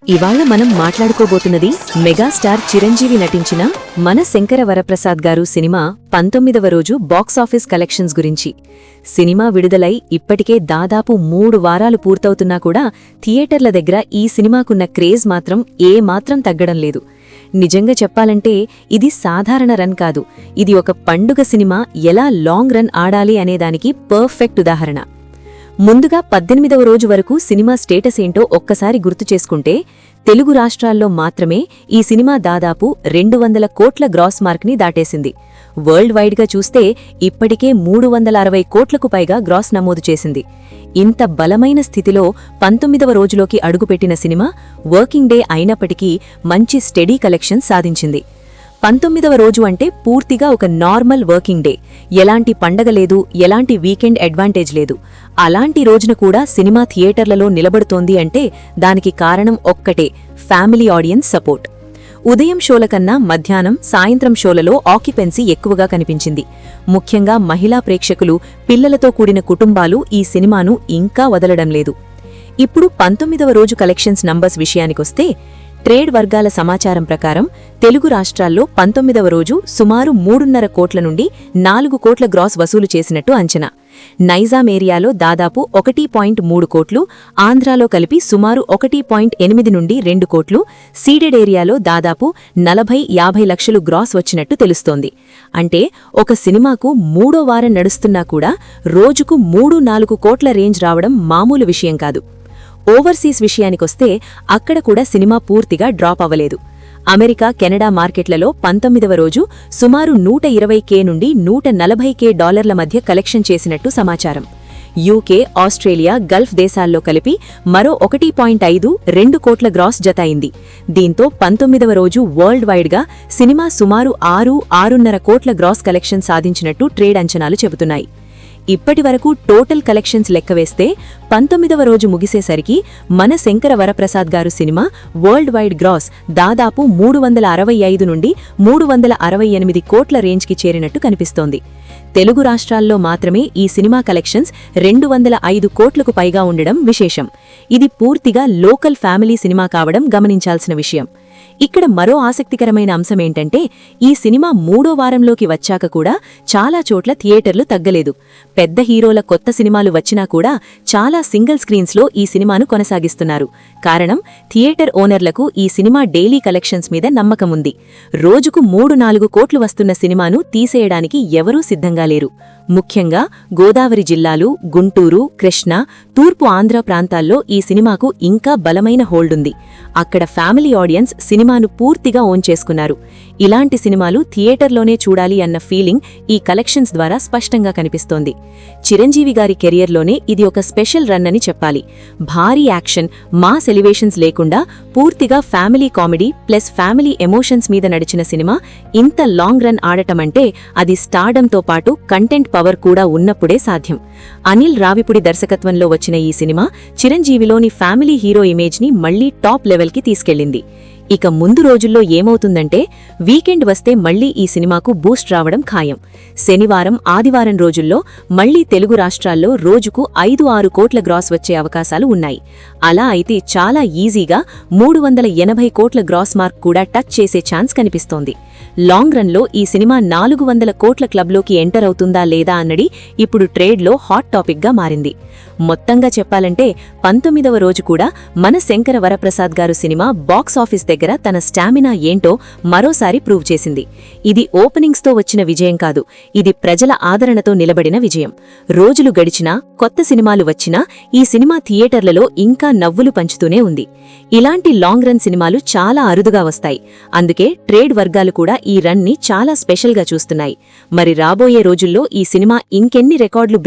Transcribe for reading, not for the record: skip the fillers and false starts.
ఇవాళ మనం మాట్లాడుకోబోతున్నది మెగాస్టార్ చిరంజీవి నటించిన మన శంకర వరప్రసాద్ గారు సినిమా 19వ రోజు బాక్సాఫీస్ కలెక్షన్స్ గురించి. సినిమా విడుదలై ఇప్పటికే దాదాపు 3 వారాలు పూర్తవుతున్నా కూడా థియేటర్ల దగ్గర ఈ సినిమాకున్న క్రేజ్ మాత్రం ఏమాత్రం తగ్గడం లేదు. నిజంగా చెప్పాలంటే ఇది సాధారణ రన్ కాదు, ఇది ఒక పండుగ సినిమా ఎలా లాంగ్ రన్ ఆడాలి అనేదానికి పర్ఫెక్ట్ ఉదాహరణ. ముందుగా 18వ రోజు వరకు సినిమా స్టేటస్ ఏంటో ఒక్కసారి గుర్తు చేసుకుంటే, తెలుగు రాష్ట్రాల్లో మాత్రమే ఈ సినిమా దాదాపు 200 కోట్ల గ్రాస్ మార్క్ని దాటేసింది. వరల్డ్ వైడ్గా చూస్తే ఇప్పటికే 360 కోట్లకు పైగా గ్రాస్ నమోదు చేసింది. ఇంత బలమైన స్థితిలో 19వ రోజులోకి అడుగుపెట్టిన సినిమా వర్కింగ్ డే అయినప్పటికీ మంచి స్టెడీ కలెక్షన్ సాధించింది. 19వ రోజు అంటే పూర్తిగా ఒక నార్మల్ వర్కింగ్ డే, ఎలాంటి పండగ లేదు, ఎలాంటి వీకెండ్ అడ్వాంటేజ్ లేదు. అలాంటి రోజున కూడా సినిమా థియేటర్లలో నిలబడుతోంది అంటే దానికి కారణం ఒక్కటే, ఫ్యామిలీ ఆడియన్స్ సపోర్ట్. ఉదయం షోల కన్నా మధ్యాహ్నం, సాయంత్రం షోలలో ఆక్యుపెన్సీ ఎక్కువగా కనిపించింది. ముఖ్యంగా మహిళా ప్రేక్షకులు, పిల్లలతో కూడిన కుటుంబాలు ఈ సినిమాను ఇంకా వదలడం లేదు. ఇప్పుడు 19వ రోజు కలెక్షన్స్ నంబర్స్ విషయానికొస్తే, ట్రేడ్ వర్గాల సమాచారం ప్రకారం తెలుగు రాష్ట్రాల్లో 19వ రోజు సుమారు 3.5 కోట్ల నుండి 4 కోట్ల గ్రాస్ వసూలు చేసినట్టు అంచనా. నైజాం ఏరియాలో దాదాపు 1.3 కోట్లు, ఆంధ్రాలో కలిపి సుమారు 1.8 నుండి 2 కోట్లు, సీడెడ్ ఏరియాలో దాదాపు 40-50 లక్షలు గ్రాస్ వచ్చినట్టు తెలుస్తోంది. అంటే ఒక సినిమాకు 3వ వారం నడుస్తున్నా కూడా రోజుకు 3-4 కోట్ల రేంజ్ రావడం మామూలు విషయం కాదు. ఓవర్సీస్ విషయానికొస్తే అక్కడ కూడా సినిమా పూర్తిగా డ్రాప్ అవ్వలేదు. అమెరికా, కెనడా మార్కెట్లలో 19వ రోజు సుమారు 120K నుండి 140K మధ్య కలెక్షన్ చేసినట్టు సమాచారం. యూకే, ఆస్ట్రేలియా, గల్ఫ్ దేశాల్లో కలిపి మరో 1.5-2 కోట్ల గ్రాస్ జత అయింది. దీంతో 19వ రోజు వరల్డ్ వైడ్గా సినిమా సుమారు 6-6.5 కోట్ల గ్రాస్ కలెక్షన్ సాధించినట్టు ట్రేడ్ అంచనాలు చెబుతున్నాయి. ఇప్పటివరకు టోటల్ కలెక్షన్స్ లెక్కవేస్తే 19వ రోజు ముగిసేసరికి మన శంకర వరప్రసాద్ గారు సినిమా వరల్డ్ వైడ్ గ్రాస్ దాదాపు 365 నుండి 368 కోట్ల రేంజ్కి చేరినట్టు కనిపిస్తోంది. తెలుగు రాష్ట్రాల్లో మాత్రమే ఈ సినిమా కలెక్షన్స్ 205 కోట్లకు పైగా ఉండడం విశేషం. ఇది పూర్తిగా లోకల్ ఫ్యామిలీ సినిమా కావడం గమనించాల్సిన విషయం. ఇక్కడ మరో ఆసక్తికరమైన అంశమేంటంటే, ఈ సినిమా 3వ వారంలోకి వచ్చాక కూడా చాలా చోట్ల థియేటర్లు తగ్గలేదు. పెద్ద హీరోల కొత్త సినిమాలు వచ్చినా కూడా చాలా సింగిల్ స్క్రీన్స్లో ఈ సినిమాను కొనసాగిస్తున్నారు. కారణం, థియేటర్ ఓనర్లకు ఈ సినిమా డైలీ కలెక్షన్స్ మీద నమ్మకం ఉంది. రోజుకు 3-4 కోట్లు వస్తున్న సినిమాను తీసేయడానికి ఎవరూ సిద్ధంగా లేరు. ముఖ్యంగా గోదావరి జిల్లాలు, గుంటూరు, కృష్ణా, తూర్పు ఆంధ్ర ప్రాంతాల్లో ఈ సినిమాకు ఇంకా బలమైన హోల్డ్ ఉంది. అక్కడ ఫ్యామిలీ ఆడియన్స్ సినిమాను పూర్తిగా ఓన్ చేసుకున్నారు. ఇలాంటి సినిమాలు థియేటర్లోనే చూడాలి అన్న ఫీలింగ్ ఈ కలెక్షన్స్ ద్వారా స్పష్టంగా కనిపిస్తోంది. చిరంజీవి గారి కెరియర్లోనే ఇది ఒక స్పెషల్ రన్ అని చెప్పాలి. భారీ యాక్షన్, మాస్ ఎలివేషన్స్ లేకుండా పూర్తిగా family comedy plus family emotions మీద నడిచిన సినిమా ఇంత లాంగ్ రన్ ఆడటమంటే అది స్టార్డంతో పాటు కంటెంట్ పవర్ కూడా ఉన్నప్పుడే సాధ్యం. అనిల్ రావిపుడి దర్శకత్వంలో వచ్చిన ఈ సినిమా చిరంజీవిలోని ఫ్యామిలీ హీరో ఇమేజ్ని మళ్లీ టాప్ లెవెల్కి తీసుకెళ్లింది. ఇక ముందు రోజుల్లో ఏమవుతుందంటే, వీకెండ్ వస్తే మళ్లీ ఈ సినిమాకు బూస్ట్ రావడం ఖాయం. శనివారం, ఆదివారం రోజుల్లో మళ్లీ తెలుగు రాష్ట్రాల్లో రోజుకు 5-6 కోట్ల గ్రాస్ వచ్చే అవకాశాలు ఉన్నాయి. అలా అయితే చాలా ఈజీగా 380 కోట్ల గ్రాస్ మార్క్ కూడా టచ్ చేసే ఛాన్స్ కనిపిస్తోంది. లాంగ్ రన్లో ఈ సినిమా 400 కోట్ల క్లబ్లోకి ఎంటర్ అవుతుందా లేదా అన్నది ఇప్పుడు ట్రేడ్లో హాట్ టాపిక్గా మారింది. మొత్తంగా చెప్పాలంటే 19వ రోజు కూడా మన శంకర వరప్రసాద్ గారు సినిమా బాక్సాఫీస్ దగ్గర తన స్టామినా ఏంటో మరోసారి ప్రూవ్ చేసింది. ఇది ఓపెనింగ్స్తో వచ్చిన విజయం కాదు, ఇది ప్రజల ఆదరణతో నిలబడిన విజయం. రోజులు గడిచినా, కొత్త సినిమాలు వచ్చినా ఈ సినిమా థియేటర్లలో ఇంకా నవ్వులు పంచుతూనే ఉంది. ఇలాంటి లాంగ్ రన్ సినిమాలు చాలా అరుదుగా వస్తాయి. అందుకే ట్రేడ్ వర్గాలు కూడా ఈ రన్ ని చాలా స్పెషల్గా చూస్తున్నాయి. మరి రాబోయే రోజుల్లో ఈ సినిమా ఇంకెన్ని రికార్డులు